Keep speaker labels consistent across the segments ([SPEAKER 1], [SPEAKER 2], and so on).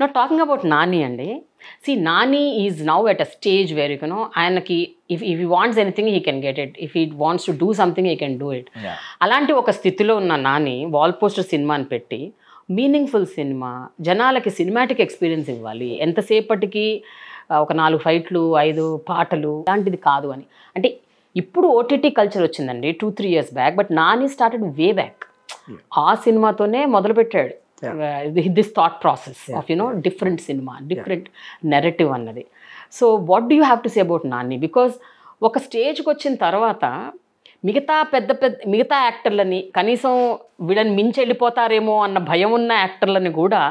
[SPEAKER 1] Not talking about Nani అండి. See Nani is now at a stage where ఆయనకి if he wants anything he can get it. If he wants to do something he can do it. అలాంటి ఒక స్థితిలో ఉన్న Nani wall poster సినిమాని పెట్టి meaningful cinema, జనాలకి cinematic experience ఇవ్వాలి, ఎంతసేపటికి ఒక 4 ఫైట్లు 5 పాటలు అలాంటిది కాదు అని. అంటే ఇప్పుడు ఓటీటీ కల్చర్ వచ్చిందండి 2-3 years back, but Nani started way back. ఆ సినిమాతోనే మొదలుపెట్టాడు this thought process of different cinema, different narrative అన్నది. So what do you have to say about Nani? Because ఒక స్టేజ్కి వచ్చిన తర్వాత మిగతా యాక్టర్లని కనీసం వీళ్ళని మించి వెళ్ళిపోతారేమో అన్న భయం ఉన్న యాక్టర్లని కూడా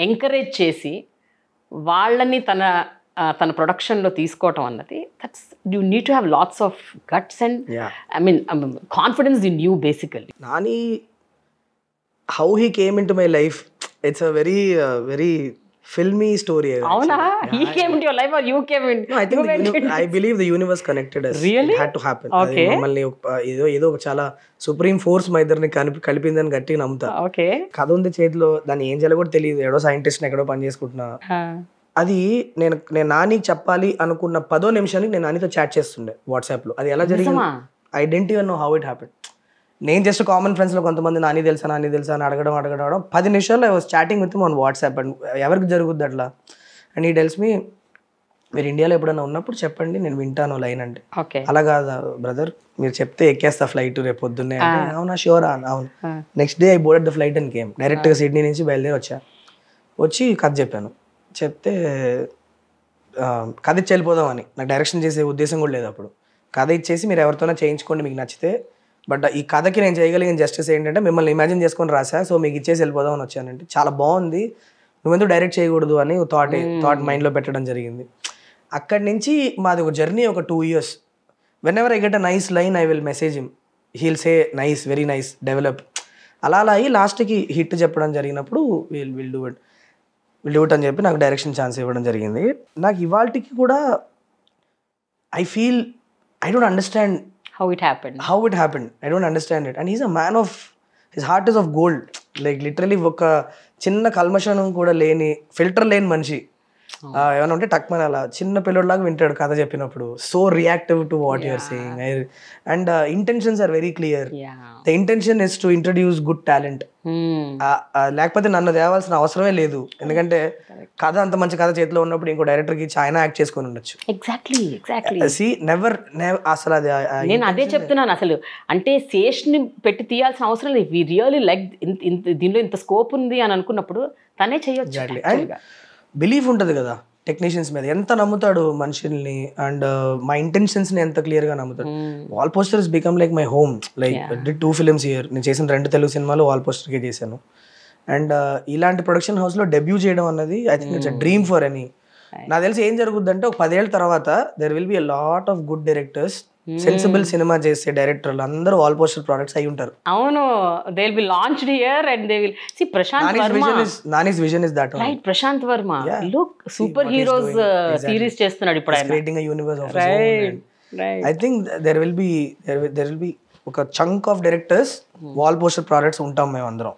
[SPEAKER 1] ఎంకరేజ్ చేసి వాళ్ళని తన ప్రొడక్షన్లో తీసుకోవటం అన్నది, that's you need to have lots of guts and I mean confidence in you basically.
[SPEAKER 2] Nani how he came into my life, it's a very filmy story.
[SPEAKER 1] Avuna, he came into your life or you came in?
[SPEAKER 2] No, I think I believe the universe connected us.
[SPEAKER 1] Really?
[SPEAKER 2] It had to happen.
[SPEAKER 1] Okay.
[SPEAKER 2] మమ్మల్ని ఏదో ఒక చాలా supreme force మా ఇద్దరిని కలిపిందని గట్టిగా నమ్ముతా.
[SPEAKER 1] Okay.
[SPEAKER 2] కథ ఉంది చేతిలో, దాన్ని ఏం చేయాలో కూడా తెలియదు, ఏడో సైంటిస్ట్ ఎక్కడో పని చేసుకుంటున్నా. అది నేను నానికి చెప్పాలి అనుకున్న 10వ నిమిషానికి నేను నానితో చాట్ చేస్తుండే వాట్సాప్లో. అది ఎలా జరిగింది? I didn't even know how it happened. నేను జస్ట్ కామన్ ఫ్రెండ్స్లో కొంతమంది నాని తెలుసా అని అడగడం 10 నిమిషాల్లో I was chatting with on WhatsApp. And ఎవరికి జరుగుద్ది అట్లా? అండ్ ఈ టెల్స్ మీ, మీరు ఇండియాలో ఎప్పుడైనా ఉన్నప్పుడు చెప్పండి, నేను వింటాను లైన్ అంటే. అలా కాదా బ్రదర్, మీరు చెప్తే ఎక్కేస్తా ఫ్లైట్ రేపు పొద్దున్నే అంటే, అవునా ష్యూరా? అవును. Next day I boarded the flight and came డైరెక్ట్గా సిడ్నీ నుంచి బయలుదేరి వచ్చి కథ చెప్పాను. చెప్తే కథ ఇచ్చి వెళ్ళిపోదామని, నాకు డైరెక్షన్ చేసే ఉద్దేశం కూడా లేదు అప్పుడు. కథ ఇచ్చేసి మీరు ఎవరితోనే చేయించుకోండి మీకు నచ్చితే, బట్ ఈ కథకి నేను చేయగలిగిన జస్టిస్ ఏంటంటే మిమ్మల్ని ఇమాజిన్ చేసుకొని రాసా, సో మీకు ఇచ్చేసి వెళ్ళిపోదామని వచ్చానంటే, చాలా బాగుంది, నువ్వెందుకు డైరెక్ట్ చేయకూడదు అని థాట్ మైండ్లో పెట్టడం జరిగింది. అక్కడి నుంచి మాది ఒక జర్నీ, ఒక 2 years. When ever I get a nice line I will message him, heal say nice, very nice, develop. అలా అయ్యి లాస్ట్కి హిట్ చెప్పడం జరిగినప్పుడు విల్ డూ ఇట్ అని చెప్పి నాకు డైరెక్షన్ ఛాన్స్ ఇవ్వడం జరిగింది. నాకు ఇవాళకి కూడా I feel I don't understand
[SPEAKER 1] how it happened.
[SPEAKER 2] I don't understand it. And he's a man of, his heart is of gold. Like literally ఒక చిన్న కల్మషం కూడా లేని, ఫిల్టర్ లేని మనిషి. ఏమైనా ఉంటే టక్మని అలా చిన్న పిల్లడిలాగా వింటాడు కథ చెప్పినప్పుడు. So reactive to what you're saying. And intentions are very clear. The intention is to introduce good talent. లేకపోతే నన్ను తేవాల్సిన అవసరమే లేదు, ఎందుకంటే కథ అంత మంచి కథ చేతిలో ఉన్నప్పుడు ఇంకో డైరెక్టర్కి చైనా యాక్ట్ చేసుకొని ఉండొచ్చు.
[SPEAKER 1] ఎగ్జాక్ట్లీ
[SPEAKER 2] నెవర్ అసలు అది
[SPEAKER 1] నేను అదే చెప్తున్నాను. అసలు అంటే శేష్ని పెట్టి తీయాల్సిన అవసరం లేదు. వి రియల్లీ లైక్ దీనిలో ఇంత స్కోప్ ఉంది అని అనుకున్నప్పుడు తనే చేయొచ్చు.
[SPEAKER 2] బిలీఫ్ ఉంటుంది కదా టెక్నీషియన్స్ మీద, ఎంత నమ్ముతాడు మనుషుల్ని, అండ్ మా ఇంటెన్షన్స్ని ఎంత క్లియర్గా నమ్ముతాడు. Wall poster is become like my home. Like did 2 films here. నేను చేసిన 2 తెలుగు సినిమాలు వాల్ పోస్టర్కే చేశాను. అండ్ ఇలాంటి ప్రొడక్షన్ హౌస్లో డెబ్యూ చేయడం అన్నది I think it's a dream for any. నాకు తెలిసి ఏం జరుగుద్దంటే ఒక 10 ఏళ్ళ తర్వాత there will be a lot of good directors, sensible cinema చేసే డైరెక్టర్లు అందరూ వాల్ పోస్టర్ ప్రొడక్ట్స్ అయి ఉంటారు.
[SPEAKER 1] అవును, they will be launched here and they will see Prashanth Varma.
[SPEAKER 2] Nani's vision is that one.
[SPEAKER 1] Right, Prashanth Varma look super heroes series చేస్తున్నాడు ఇప్పుడు ఆయన.
[SPEAKER 2] Creating a universe of his own. I think there will be ఒక chunk of directors wall poster products ఉంటాం మేము అందరం.